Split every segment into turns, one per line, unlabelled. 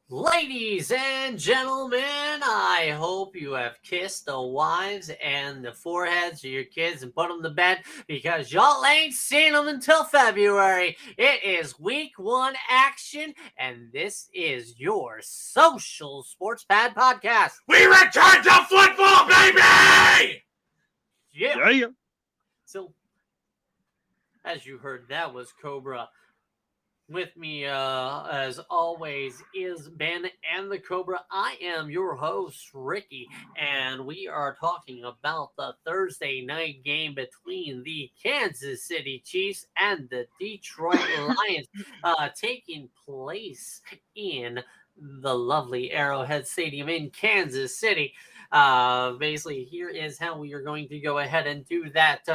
Ladies and gentlemen, I hope you have kissed the wives and the foreheads of your kids and put them to bed because y'all ain't seen them until February. It is week one action, and this is your Social Sports Pad Podcast.
We return to football, baby!
Yeah. So, as you heard, that was Cobra. With me, as always, is Ben and the Cobra. I am your host, Ricky, and we are talking about the Thursday night game between the Kansas City Chiefs and the Detroit Lions, taking place in the lovely Arrowhead Stadium in Kansas City. Basically, here is how we are going to go ahead and do that.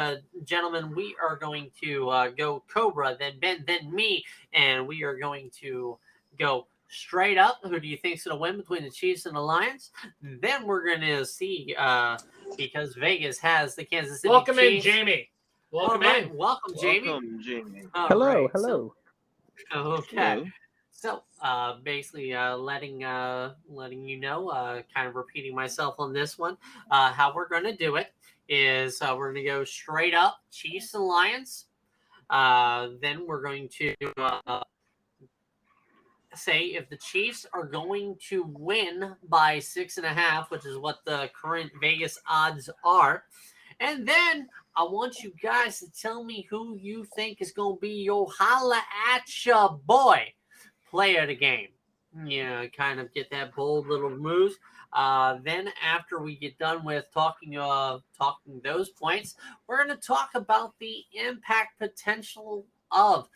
Gentlemen, we are going to go Cobra, then Ben, then me, and we are going to go straight up. Who do you think's going to win between the Chiefs and the Lions? Then we're going to see, because Vegas has the Kansas City
Welcome
Chiefs.
in, Jamie. Welcome
right.
in.
Welcome, Jamie.
Hello.
Okay. So, basically, letting you know, kind of repeating myself on this one. How we're going to do it is we're going to go straight up Chiefs and Lions. Then we're going to say if the Chiefs are going to win by 6.5, which is what the current Vegas odds are. And then I want you guys to tell me who you think is going to be your holla at ya boy play of the game. Yeah, kind of get that bold little moves. Then after we get done with talking those points, we're going to talk about the impact potential of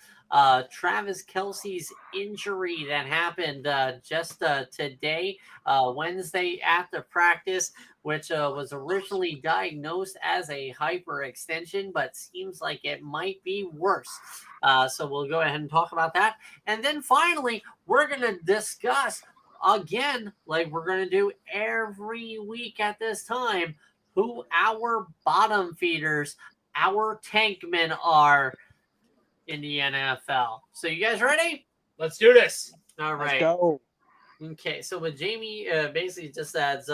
Travis Kelce's injury that happened just today, Wednesday after practice, which was originally diagnosed as a hyperextension, but seems like it might be worse. So we'll go ahead and talk about that. And then finally, we're going to discuss, again, like we're going to do every week at this time, who our bottom feeders, our tankmen are in the NFL. So you guys ready?
Let's do this.
All right.
Let's go.
Okay, so with Jamie, basically just adds,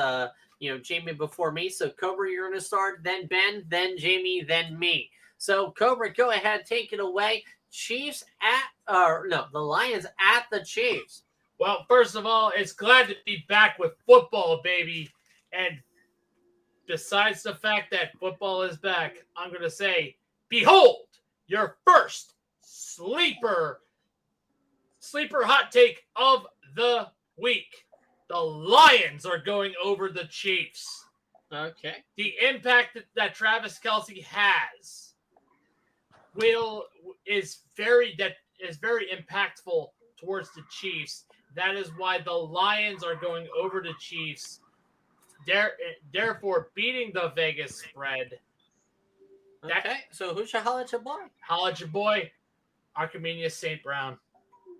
Jamie before me. So Cobra, you're going to start, then Ben, then Jamie, then me. So Cobra, go ahead, take it away. The Lions at the Chiefs.
Well, first of all, it's glad to be back with football, baby. And besides the fact that football is back, I'm going to say, behold, your first sleeper hot take of the week. The Lions are going over the Chiefs.
Okay.
The impact that Travis Kelce has is very impactful towards the Chiefs. That is why the Lions are going over the Chiefs, therefore beating the Vegas spread.
Okay, so who's your holla at your boy?
Holla at your boy, Archimedes St. Brown.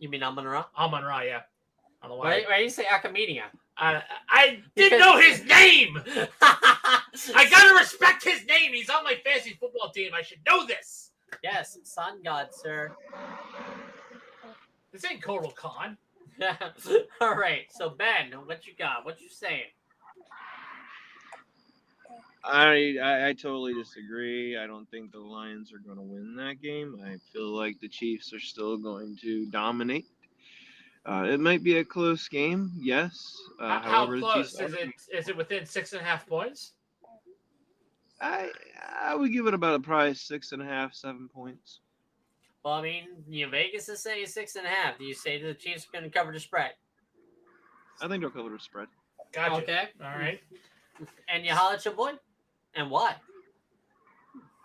You mean Amon-Ra?
Amon-Ra, yeah. I don't know why.
Why do you say Archimedes?
I didn't know his name. I gotta respect his name. He's on my fantasy football team. I should know this.
Yes, Sun God, sir.
This ain't Kotal Khan.
All right, so Ben, what you got? What you saying?
I totally disagree. I don't think the Lions are going to win that game. I feel like the Chiefs are still going to dominate. It might be a close game, yes.
How close? Is it within 6.5 points?
I would give it about probably 6.5, 7 points.
Well, I mean, Vegas is saying 6.5. Do you say the Chiefs are going to cover the spread?
I think they'll cover the spread.
Gotcha.
Okay.
All right.
And you holler at your boy? And why?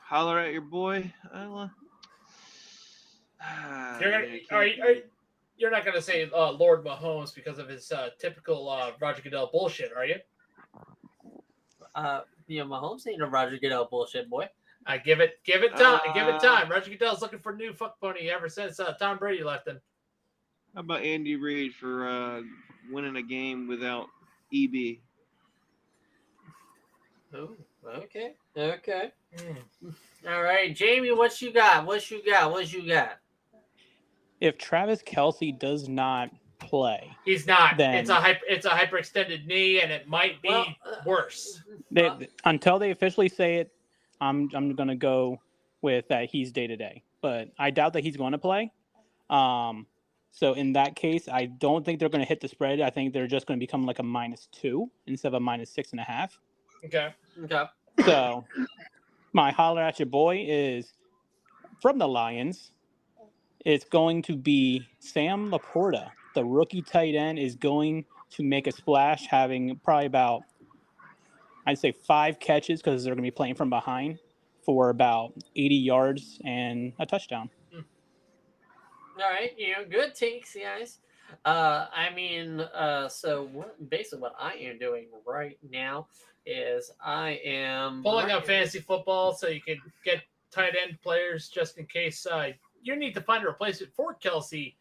Holler at your boy.
You're not gonna say Lord Mahomes because of his typical Roger Goodell bullshit, are you?
Mahomes ain't a Roger Goodell bullshit, boy.
Give it time. Give it time. Roger Goodell's looking for a new fuck pony ever since Tom Brady left him.
How about Andy Reid for winning a game without EB?
Oh, okay. All right, Jamie, what you got?
If Travis Kelce does not play.
He's not.
Then
It's a hyperextended knee, and it might be worse.
Until they officially say it, I'm gonna go with that he's day to day. But I doubt that he's going to play. So in that case, I don't think they're going to hit the spread. I think they're just going to become like a -2 instead of a -6.5.
Okay.
So my holler at your boy is from the Lions. It's going to be Sam Laporta, the rookie tight end, is going to make a splash, having probably about, I'd say, 5 catches because they're going to be playing from behind for about 80 yards and a touchdown.
All right, good takes, guys. So basically what I am doing right now is I am
pulling up fantasy football so you can get tight end players just in case you need to find a replacement for Kelce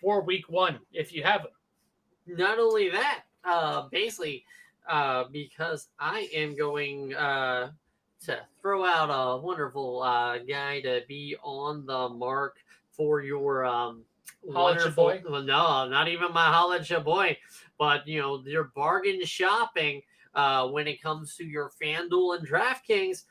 for week 1 if you have it.
Not only that, because I am going to throw out a wonderful guy to be on the mark for your
Holla boy.
Well, no, not even my holla boy, but your bargain shopping when it comes to your FanDuel and DraftKings.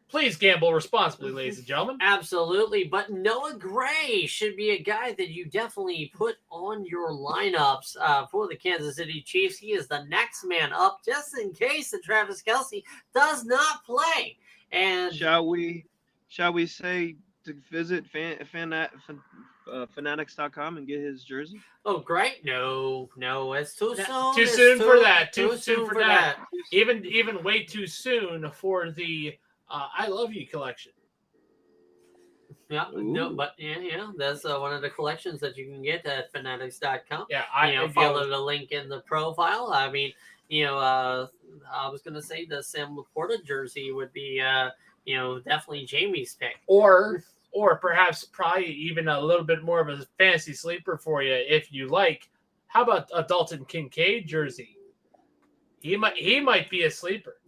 Please gamble responsibly, ladies and gentlemen.
Absolutely, but Noah Gray should be a guy that you definitely put on your lineups for the Kansas City Chiefs. He is the next man up, just in case that Travis Kelce does not play. And
shall we say to visit fanatics.com and get his jersey?
Oh, great! No, it's too soon.
Too soon for that. Too soon for that. Even way too soon for the I Love You collection.
Yeah,
Ooh.
no, but yeah, that's one of the collections that you can get at fanatics.com.
Yeah,
follow the link in the profile. I mean, I was gonna say the Sam Laporta jersey would be, definitely Jamie's pick,
or perhaps probably even a little bit more of a fantasy sleeper for you if you like. How about a Dalton Kincaid jersey? He might be a sleeper.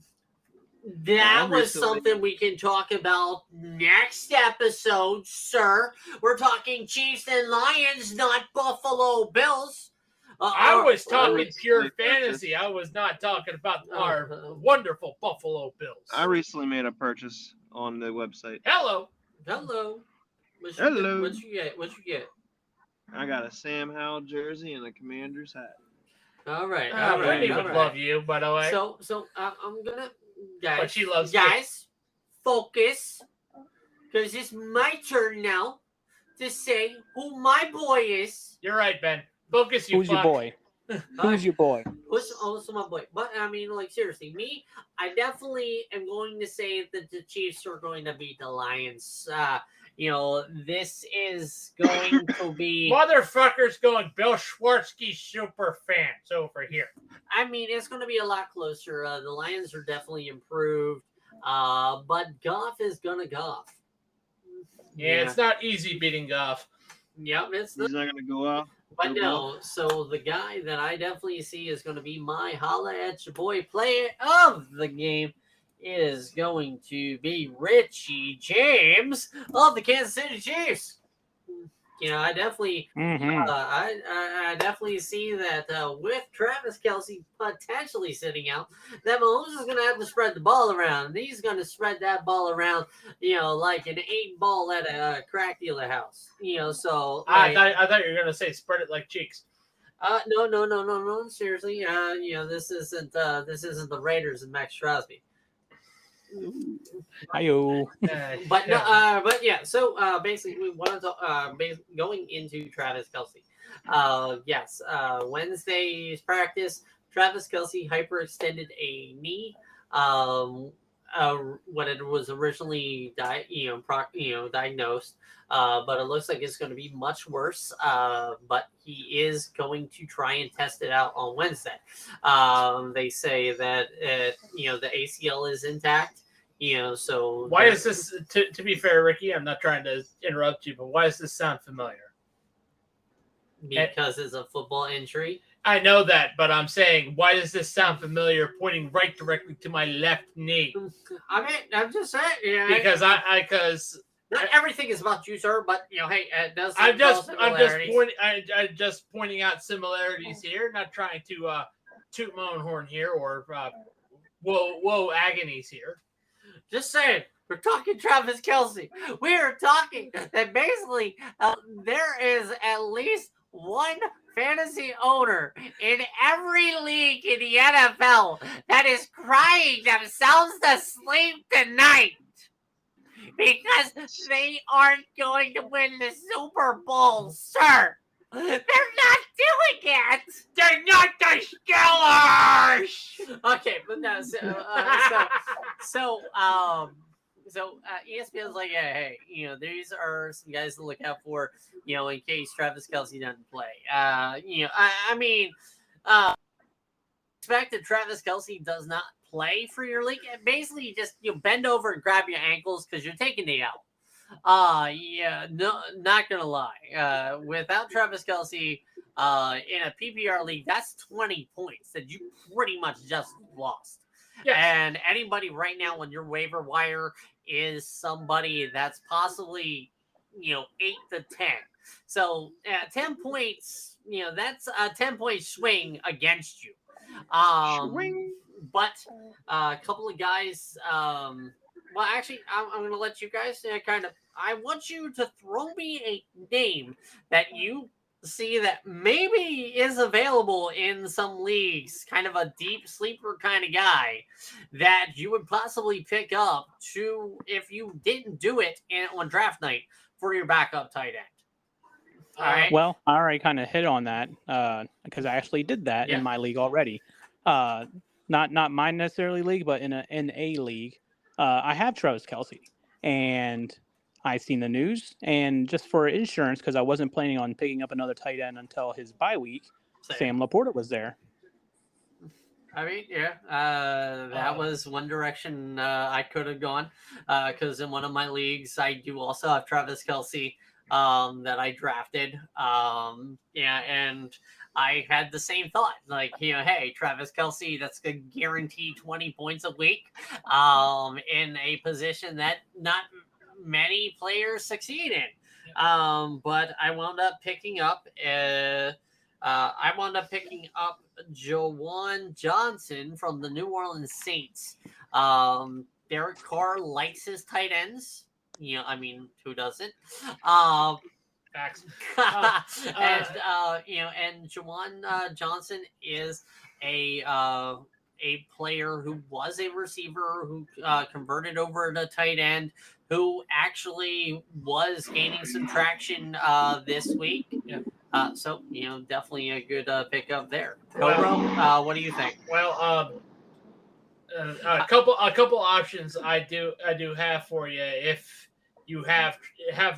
That was something we can talk about next episode, sir. We're talking Chiefs and Lions, not Buffalo Bills.
I was talking pure fantasy. I was not talking about our wonderful Buffalo Bills.
I recently made a purchase on the website.
Hello.
What you get?
Uh,
I
got a Sam Howell jersey and a Commander's hat.
All right.
Brittany would love you, by the way.
So I'm gonna, guys.
But she loves
guys. Focus, because it's my turn now to say who my boy is.
You're right, Ben. Focus, you.
Who's your boy? Who's your boy?
Who's my boy? But I mean, seriously, me, I definitely am going to say that the Chiefs are going to beat the Lions. This is going to be
motherfuckers going Bill Schwartzky super fans over here.
I mean, it's going to be a lot closer. The Lions are definitely improved, but Goff is gonna Goff.
Yeah, it's not easy beating Goff.
Yep,
He's not gonna go off.
But no, so the guy that I definitely see is going to be my holla at your boy player of the game is going to be Richie James of the Kansas City Chiefs. I definitely, I definitely see that with Travis Kelce potentially sitting out, that Mahomes is going to have to spread the ball around. And he's going to spread that ball around, like an 8 ball at a crack dealer house. So
I thought you were going to say spread it like cheeks.
No. Seriously, this isn't the Raiders and Max Crosby.
Hi-yo.
But yeah. So basically, we want to going into Travis Kelce. Yes. Wednesday's practice, Travis Kelce hyperextended a knee. When it was originally diagnosed, but it looks like it's going to be much worse. But he is going to try and test it out on Wednesday. They say that the ACL is intact. So
why is this? To be fair, Ricky, I'm not trying to interrupt you, but why does this sound familiar?
Because it's a football injury.
I know that, but I'm saying, why does this sound familiar? Pointing directly to my left knee.
I mean, I'm just saying,
because
Not everything is about you, sir, but hey, it does.
I'm just
pointing.
pointing out similarities here, not trying to toot my own horn here or whoa agonies here.
Just saying, we're talking Travis Kelce. We are talking that basically there is at least one fantasy owner in every league in the NFL that is crying themselves to sleep tonight because they aren't going to win the Super Bowl, sir. They're not doing it.
They're not the Steelers.
Okay, but no. So ESPN's like, hey, these are some guys to look out for, in case Travis Kelce doesn't play. I mean, expect that Travis Kelce does not play for your league. Basically, you just bend over and grab your ankles because you're taking the L. No, not gonna lie. Without Travis Kelce, in a PPR league, that's 20 points that you pretty much just lost. Yes. And anybody right now on your waiver wire is somebody that's possibly, 8 to 10. So 10 points, that's a 10-point swing against you.
Swing.
But a couple of guys, well, actually, I'm going to let you guys I want you to throw me a name that you see that maybe is available in some leagues, kind of a deep sleeper kind of guy that you would possibly pick up if you didn't do it on draft night for your backup tight end. All right.
Well, I already kind of hit on that because I actually did that in my league already. Not mine necessarily league, but in a league, I have Travis Kelce, and I seen the news, and just for insurance, because I wasn't planning on picking up another tight end until his bye week, Sam Laporta was there.
I mean, that was one direction I could have gone, because in one of my leagues, I do also have Travis Kelce that I drafted. And I had the same thought, like, hey, Travis Kelce, that's going to guarantee 20 points a week in a position that not many players succeed in. But I wound up picking up Jawan Johnson from the New Orleans Saints. Derek Carr likes his tight ends. I mean, who doesn't?
Facts.
And Jawan Johnson is a player who was a receiver who converted over to tight end, who actually was gaining some traction this week.
Yeah.
So definitely a good pickup there. Cobra, what do you think?
Well, a couple options I do have for you if you have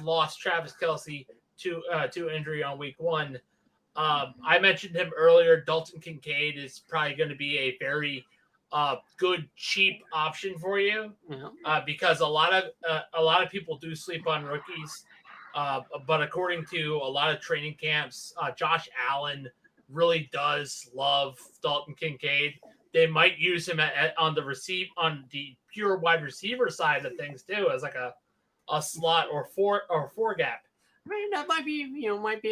lost Travis Kelce to injury on week 1. I mentioned him earlier. Dalton Kincaid is probably going to be a very good cheap option for you because a lot of people do sleep on rookies. But according to a lot of training camps, Josh Allen really does love Dalton Kincaid. They might use him on the pure wide receiver side of things too, as like a slot or four gap.
I mean, that might be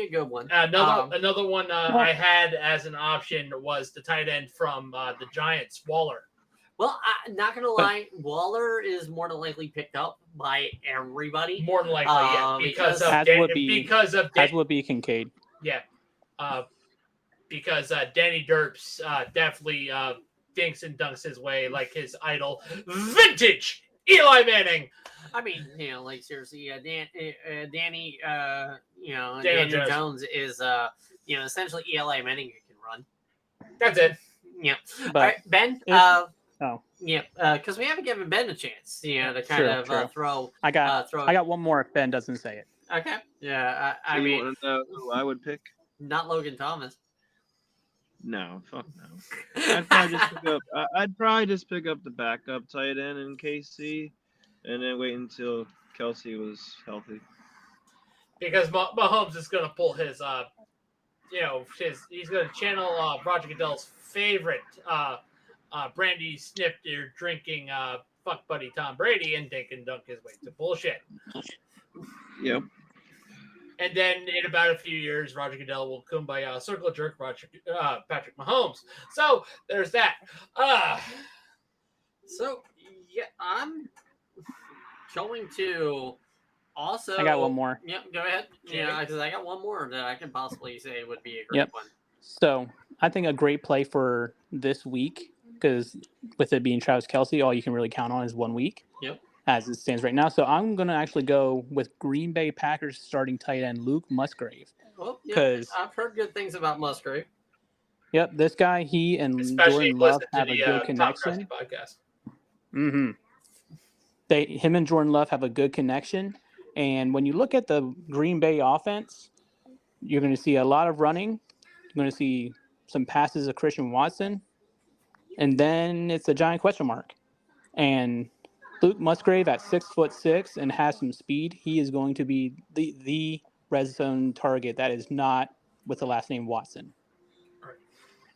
a good one.
Another one I had as an option was the tight end from the Giants, Waller.
Well, I'm not going to lie, Waller is more than likely picked up by everybody.
More than likely, yeah. Because
would be Kincaid.
Yeah. Because Danny Derps definitely dinks and dunks his way like his idol, vintage Eli Manning.
I mean, like seriously, Danny Jones is, essentially Eli Manning who can run.
That's it.
Yeah. All right, Ben. Because we haven't given Ben a chance, to kind throw.
I got one more if Ben doesn't say it.
Okay. Yeah. I
You
mean,
want to know who I would pick?
not Logan Thomas.
No, fuck no. I'd probably just pick up the backup tight end in KC, and then wait until Kelce was healthy.
Because Mahomes is going to pull his, he's going to channel Roger Goodell's favorite brandy snifter drinking fuck buddy Tom Brady and dink and dunk his way to bullshit.
Yep.
And then in about a few years, Roger Goodell will kumbaya circle jerk Patrick Mahomes. So there's that.
So yeah, I'm going to also.
I got one more.
Yep, go ahead.
Okay.
Yeah, because I got one more that I can possibly say would be a great
Yep.
one.
So I think a great play for this week, because with it being Travis Kelce, all you can really count on is 1 week.
Yep.
As it stands right now. So I'm going to actually go with Green Bay Packers starting tight end Luke Musgrave.
Well, yeah,
'Cause-
I've heard good things about Musgrave.
Yep, this guy, he and
Especially
Jordan
if you
Love
listen to
have a
the
good
Tom
connection.
Cressy podcast.
Mm-hmm. Him and Jordan Love have a good connection. And when you look at the Green Bay offense, you're going to see a lot of running. You're going to see some passes of Christian Watson. And then it's a giant question mark. And Luke Musgrave at 6'6" and has some speed. He is going to be the red zone target that is not with the last name Watson.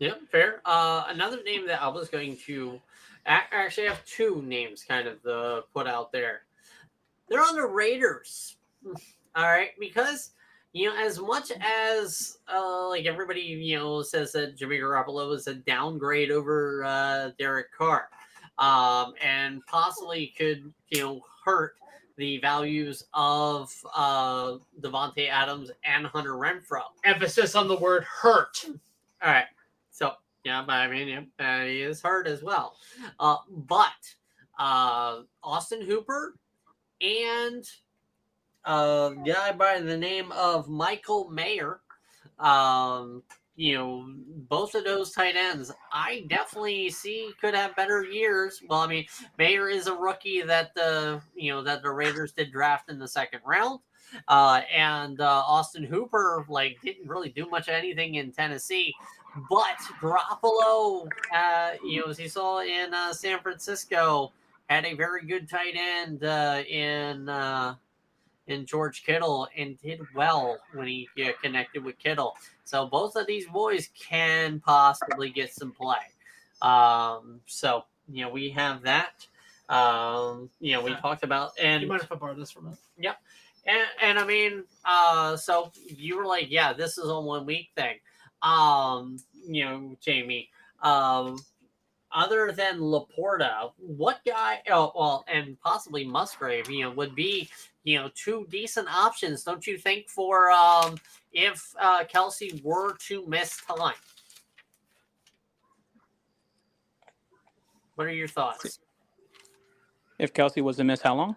Yep, fair. Another name that I was going to actually have two names kind of put out there. They're on the Raiders. All right, because as much as like everybody says that Jimmy Garoppolo is a downgrade over Derek Carr, and possibly could hurt the values of Devontae Adams and Hunter Renfrow.
Emphasis on the word hurt.
All right. So, yeah, but I mean, he is hurt as well. But Austin Hooper and a guy by the name of Michael Mayer, both of those tight ends, I definitely see could have better years. Well, I mean, Mayer is a rookie that the Raiders did draft in the second round. And Austin Hooper didn't really do much of anything in Tennessee, but Garoppolo, as you saw in San Francisco, had a very good tight end in George Kittle and did well when he connected with Kittle. So both of these boys can possibly get some play. So we have that. We talked about
Do you mind if I borrow this for a minute?
Yep. And I mean, so you were like, yeah, this is a 1 week thing. Jamie, other than Laporta, what guy, and possibly Musgrave, would be, two decent options, don't you think, for if Kelce were to miss time? What are your thoughts?
If Kelce was to miss how long?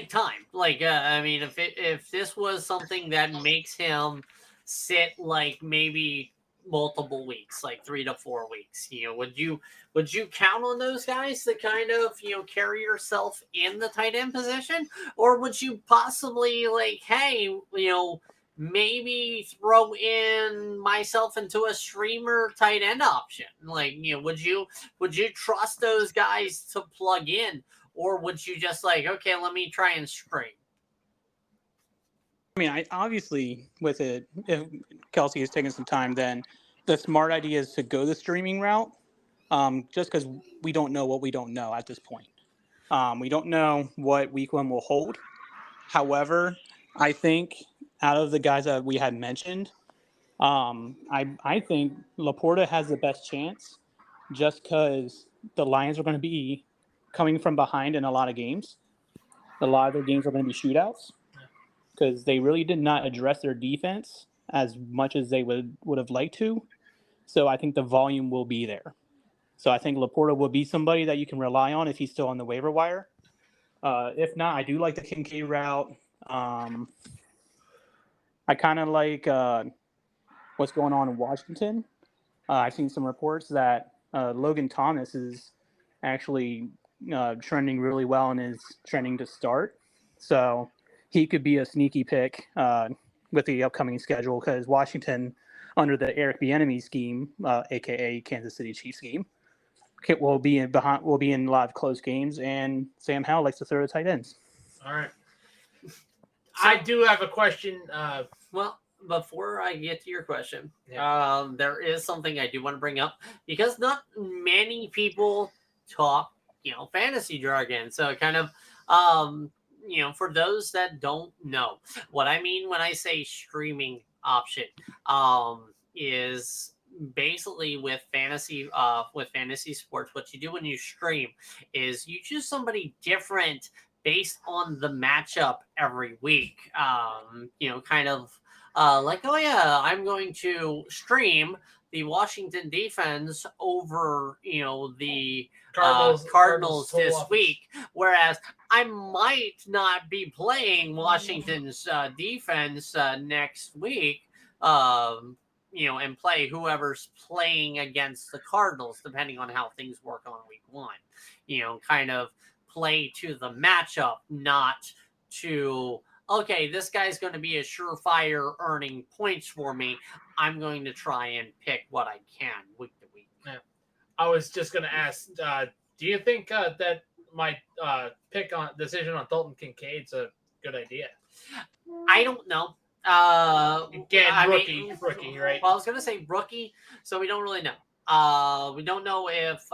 Time. I mean, if this was something that makes him sit maybe multiple weeks, 3 to 4 weeks, would you count on those guys to kind of carry yourself in the tight end position, or would you possibly hey, maybe throw in myself into a streamer tight end option? Would you trust those guys to plug in? Or would you just okay, let me try and stream?
I mean, I obviously, with it, if Kelce is taking some time, then the smart idea is to go the streaming route, just because we don't know what we don't know at this point. We don't know what week 1 will hold. However, I think out of the guys that we had mentioned, I think Laporta has the best chance, just because the Lions are going to be coming from behind in a lot of games. A lot of their games are going to be shootouts because they really did not address their defense as much as they would have liked to. So I think the volume will be there. So I think Laporta will be somebody that you can rely on if he's still on the waiver wire. If not, I do like the Kincaid route. I kind of like what's going on in Washington. I've seen some reports that Logan Thomas is actually trending really well and is trending to start. So he could be a sneaky pick with the upcoming schedule, because Washington, under the Eric Bieniemy scheme, aka Kansas City Chiefs scheme, will be in a lot of close games, and Sam Howell likes to throw the tight ends.
All right. I do have a question.
Well, before I get to your question, there is something I do want to bring up, because not many people talk, fantasy jargon. So kind of, for those that don't know, what I mean when I say streaming option, is basically with fantasy sports. What you do when you stream is you choose somebody different based on the matchup every week. Kind of like, oh yeah, I'm going to stream the Washington defense over, the Cardinals this
total
week. Whereas I might not be playing Washington's defense next week, and play whoever's playing against the Cardinals, depending on how things work on week one. Kind of play to the matchup, not to, okay, this guy's going to be a surefire earning points for me. I'm going to try and pick what I can week to week.
Yeah. I was just going to ask, do you think that my decision on Dalton Kincaid's a good idea?
I don't know.
Again, rookie, right?
Well, I was going to say rookie, so we don't really know. We don't know if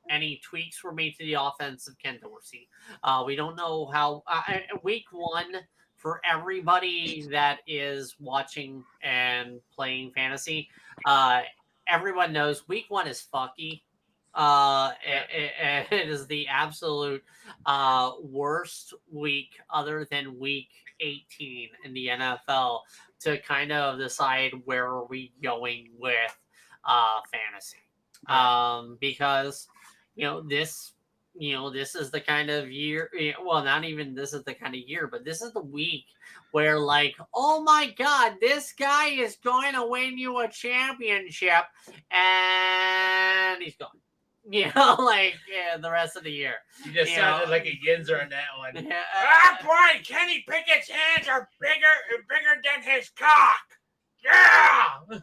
any tweaks were made to the offense of Ken Dorsey. We don't know how week one, for everybody that is watching and playing fantasy, everyone knows week one is fucky. It is the absolute worst week other than week 18 in the NFL to kind of decide where are we going with fantasy. Because this is the kind of year, well, not even this is the kind of year, but this is the week where, like, oh my God, this guy is going to win you a championship, and he's gone. The rest of the year.
You just sounded like a Yinzer in that one.
Yeah,
boy, Kenny Pickett's hands are bigger than his cock. Yeah!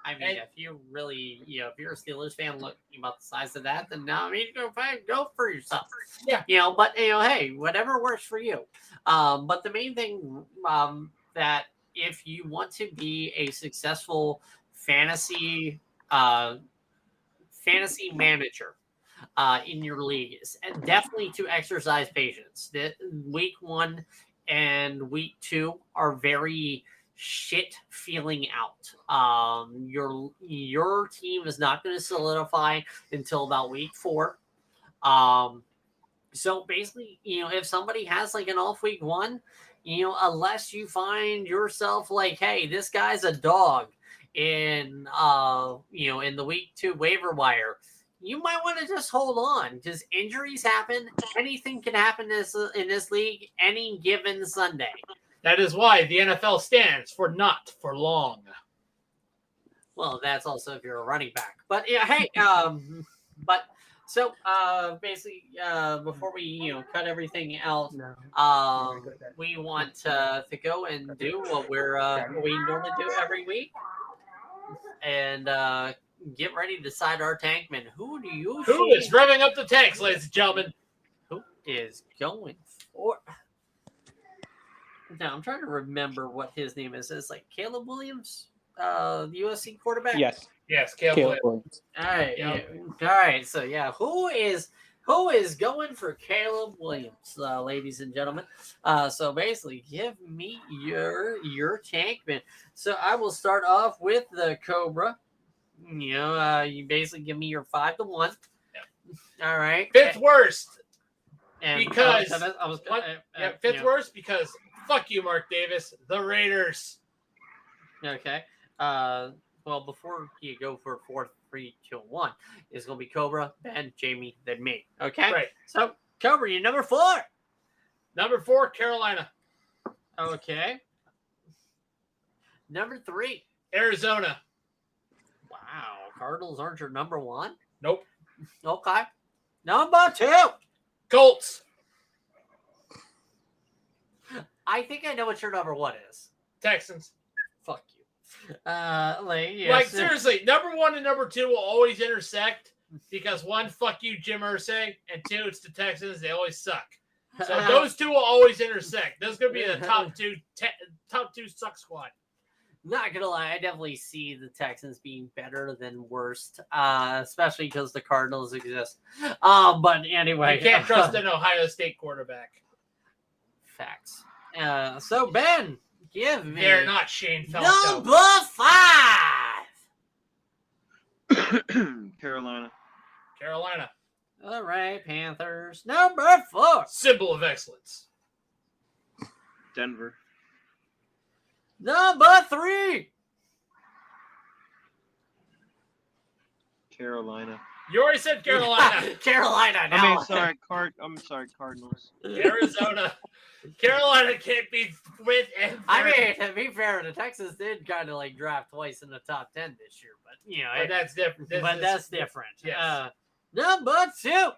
I mean, if you really, if you're a Steelers fan looking about the size of that, then go for yourself.
Yeah.
But hey, whatever works for you. But the main thing that if you want to be a successful fantasy manager in your league is definitely to exercise patience. Week 1 and week 2 are very shit feeling out. Your team is not going to solidify until about week 4. So basically, if somebody has like an off week 1, unless you find yourself like, hey, this guy's a dog in in the week 2 waiver wire, you might want to just hold on because injuries happen. Anything can happen in this league any given Sunday.
That is why the NFL stands for not for long.
Well, that's also if you're a running back. But yeah, hey, so basically, before we cut everything out, we want to go and do what we normally do every week, and get ready to decide our tankman. Who is
revving up the tanks, ladies and gentlemen?
Who is going for? Now I'm trying to remember what his name is. It's like Caleb Williams, the USC quarterback.
Yes,
Caleb Williams. All right, all right. So yeah, who is going for Caleb Williams, ladies and gentlemen? So basically, give me your tankman. So I will start off with the Cobra. You basically give me your 5-1. Yeah. All right.
Fifth worst.
And
because fifth
worst
because fuck you, Mark Davis. The Raiders.
Okay. Well, before you go for 4, 3, 2, 1, it's gonna be Cobra, Ben, Jamie, then me. Okay.
Right.
So Cobra, you're number 4.
Number 4, Carolina.
Okay. Number 3,
Arizona.
Wow, Cardinals aren't your number 1?
Nope.
Okay. Number 2,
Colts.
I think I know what your number 1 is.
Texans.
Fuck you. Yes.
Seriously, number 1 and number 2 will always intersect because 1, fuck you, Jim Irsay, and 2, it's the Texans. They always suck. So those 2 will always intersect. Those are going to be the top two suck squad.
Not gonna lie, I definitely see the Texans being better than worst, especially because the Cardinals exist. But anyway,
You can't trust an Ohio State quarterback.
facts. So Ben, give me
They're not Shane Falco.
number 5.
Carolina.
Carolina.
All right, Panthers. Number 4.
Symbol of excellence.
Denver.
Number 3.
Carolina.
You already said Carolina.
Carolina. Now.
I'm sorry, Cardinals.
Arizona. Carolina can't be with and
I mean, to be fair, the Texans did kind of like draft twice in the top 10 this year, but you know,
but that's different.
that's different.
Yes.
Number 2.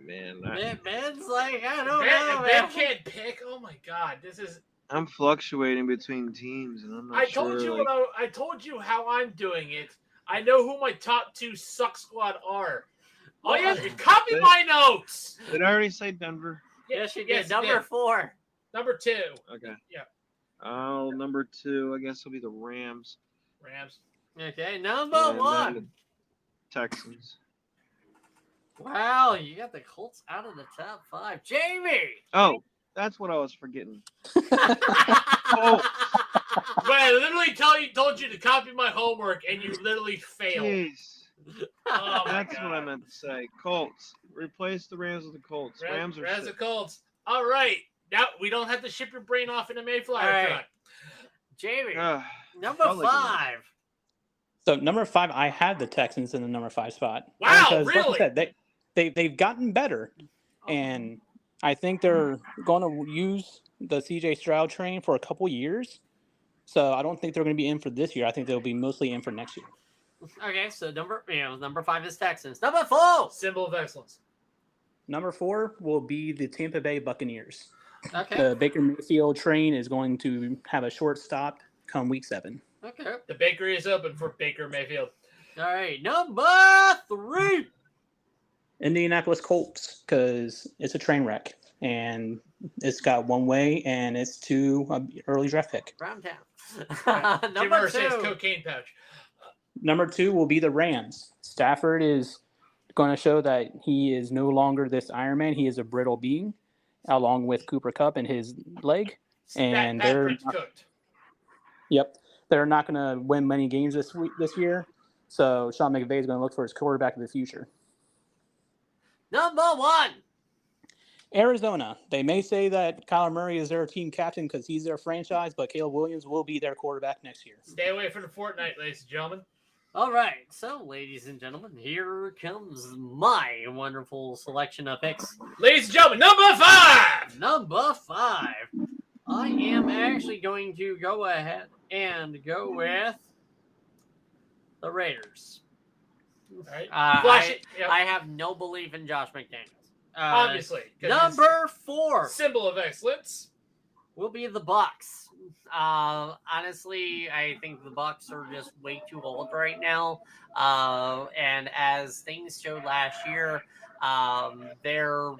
Man,
Ben's like, I don't know.
Ben
Man.
can't pick. Oh my God, this is.
I'm fluctuating between teams, and I'm not sure.
I told you how I'm doing it. I know who my top 2 suck squad are. Oh yeah, copy my notes.
Did I already say Denver?
Yes, you did.
Yes,
Number 4.
Number 2.
Okay.
Yeah.
Oh, number 2, I guess will be the Rams.
Rams.
Okay, number
And
1.
then the Texans.
Wow, you got the Colts out of the top 5. Jamie!
Oh, that's what I was forgetting. Oh,
But I literally told you to copy my homework, and you literally failed.
jeez.
Oh my
That's
God.
what I meant to say. Colts. Replace the Rams with the Colts. Rams are
Rams
sick.
and Colts. All right. Now we don't have to ship your brain off in a Mayflower
All right.
truck.
Jamie,
Ugh,
number
probably gonna-
5.
So number 5, I have the Texans in the number 5 spot.
Wow,
Because, like
really?
I said, they've gotten better, and I think they're going to use the CJ Stroud train for a couple years. So I don't think they're going to be in for this year. I think they'll be mostly in for next year.
Okay, so number 5 is Texans. Number 4.
Symbol of excellence.
Number 4 will be the Tampa Bay Buccaneers.
Okay.
The Baker Mayfield train is going to have a short stop come week 7.
Okay.
The bakery is open for Baker Mayfield.
All right, number 3.
Indianapolis Colts, because it's a train wreck, and it's got one way, and it's to an early draft pick.
Brown Town.
Jim
Number
Irsay's
2.
cocaine pouch.
Number 2 will be the Rams. Stafford is going to show that he is no longer this Iron Man. He is a brittle being, along with Cooper Kupp and his leg. And
Stafford's cooked.
Yep, they're not going to win many games this year. So Sean McVay is going to look for his quarterback of the future.
Number 1.
Arizona. They may say that Kyler Murray is their team captain because he's their franchise, but Caleb Williams will be their quarterback next year.
Stay away from the Fortnite, ladies and gentlemen.
All right, so ladies and gentlemen, here comes my wonderful selection of picks.
Ladies and gentlemen, number 5.
Number 5. I am actually going to go ahead and go with the Raiders.
All right. Yep.
I have no belief in Josh McDaniels.
Obviously. 'cause
Number 4
it's symbol of excellence.
will be the Bucks. Honestly, I think the Bucks are just way too old right now. And as things showed last year, their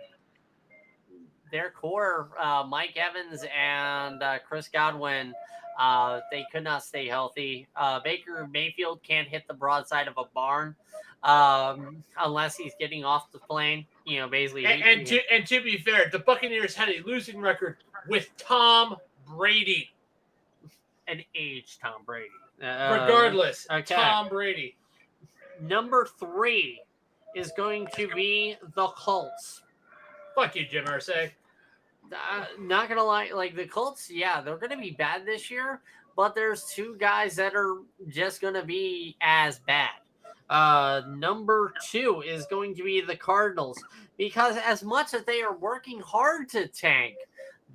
core, Mike Evans and Chris Godwin, they could not stay healthy. Baker Mayfield can't hit the broadside of a barn unless he's getting off the plane. You know, basically.
And to be fair, the Buccaneers had a losing record with Tom Brady.
An aged Tom Brady.
Regardless,
okay.
Tom Brady.
Number 3 is going to be the Colts.
Fuck you, Jim Irsay.
Not gonna lie, like the Colts, yeah, they're gonna be bad this year, but there's 2 guys that are just gonna be as bad. Number 2 is going to be the Cardinals, because as much as they are working hard to tank,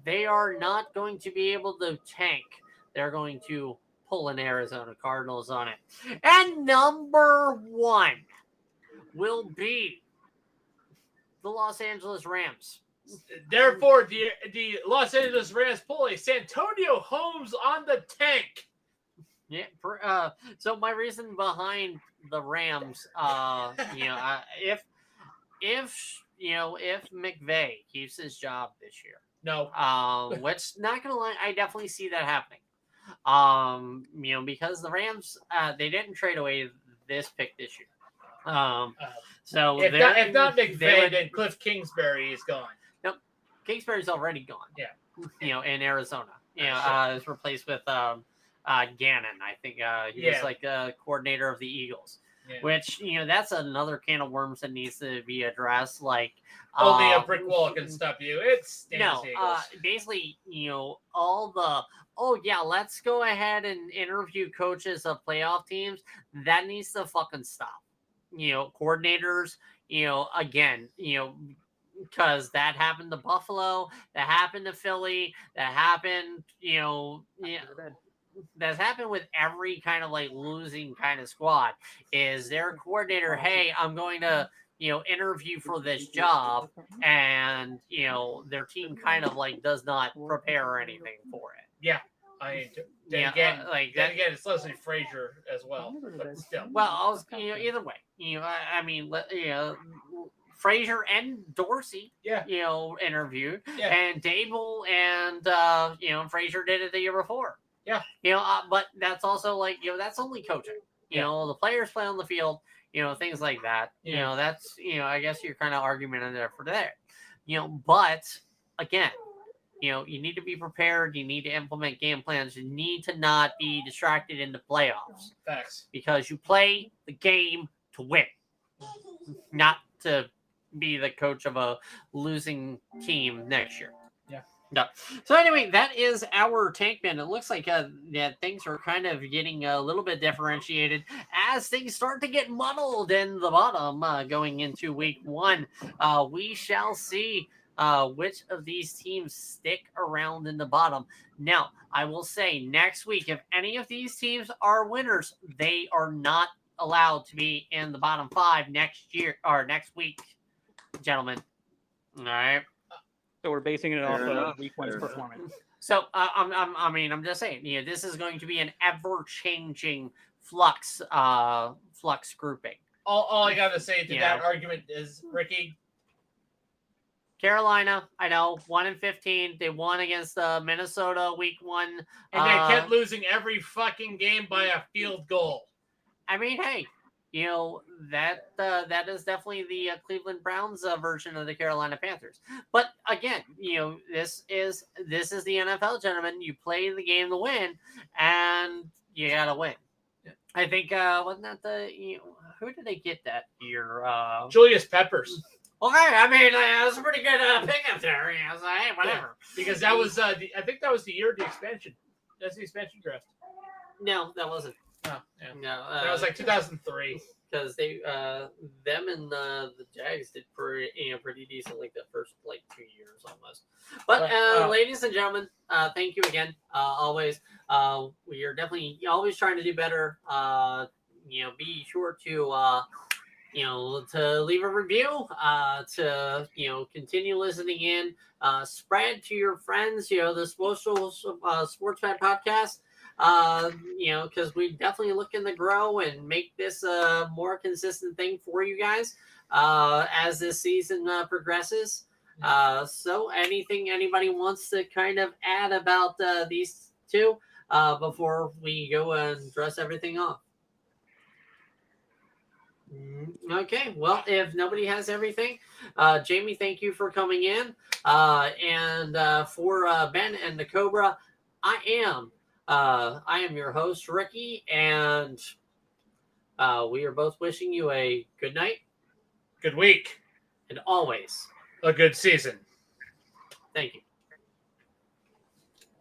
they are not going to be able to tank. They're going to pull an Arizona Cardinals on it. And number 1 will be the Los Angeles Rams.
Therefore, the Los Angeles Rams pull a Santonio Holmes on the tank.
Yeah. So my reason behind the Rams, if if McVay keeps his job this year,
No.
which not gonna lie, I definitely see that happening. Because the Rams, they didn't trade away this pick this year. So
if not McVay, then Cliff Kingsbury is gone.
Nope, Kingsbury's already gone.
Yeah.
In Arizona. Is replaced with Gannon. I think he was like a coordinator of the Eagles. Yeah. Which that's another can of worms that needs to be addressed. Like
only a brick wall can stop you. It's
basically all the let's go ahead and interview coaches of playoff teams. That needs to fucking stop. Coordinators. Again. Because that happened to Buffalo, that happened to Philly, that happened. That's happened with every kind of like losing kind of squad. Is their coordinator, hey, I'm going to interview for this job, and their team kind of like does not prepare or anything for it.
Yeah, again, it's Leslie Frazier as well, but still.
Well, either way, I mean, Frazier and Dorsey, interviewed, and Dable and Frazier did it the year before.
Yeah.
But that's also like, that's only coaching. The players play on the field, things like that.
Yeah.
That's, I guess your kind of argument in there for there. But again, you need to be prepared. You need to implement game plans. You need to not be distracted in the playoffs.
Facts.
Because you play the game to win, not to be the coach of a losing team next year. No. So anyway, that is our tank bin. It looks like that things are kind of getting a little bit differentiated as things start to get muddled in the bottom going into week 1. We shall see which of these teams stick around in the bottom. Now, I will say next week, if any of these teams are winners, they are not allowed to be in the bottom 5 next year or next week, gentlemen. All right.
So we're basing it off of week 1's performance.
So I'm just saying, this is going to be an ever-changing flux grouping.
All I gotta say to that argument is, Ricky,
Carolina, I know, 1-15. They won against Minnesota week 1,
and they kept losing every fucking game by a field goal.
I mean, hey. That is definitely the Cleveland Browns version of the Carolina Panthers. But again, this is the NFL, gentlemen. You play the game to win, and you gotta win. I think wasn't that who did they get that year?
Julius Peppers.
Okay, I mean that was a pretty good pickup there. So, hey, whatever.
Because that was I think that was the year of the expansion. That's the expansion draft.
No, that wasn't.
Oh, yeah. No, that was like 2003.
Because they, them and the Jags did pretty decent like the first 2 years almost. But ladies and gentlemen, thank you again. Always, we are definitely always trying to do better. Be sure to to leave a review. To continue listening in. Spread to your friends. The Social Sports Pad Podcast. Because we definitely looking to grow and make this a more consistent thing for you guys as this season progresses. So anything anybody wants to kind of add about these two before we go and dress everything off? Okay, well, if nobody has everything, Jamie, thank you for coming in. And for Ben and the Cobra, I am your host, Ricky, and we are both wishing you a good night,
good week,
and always
a good season.
Thank you.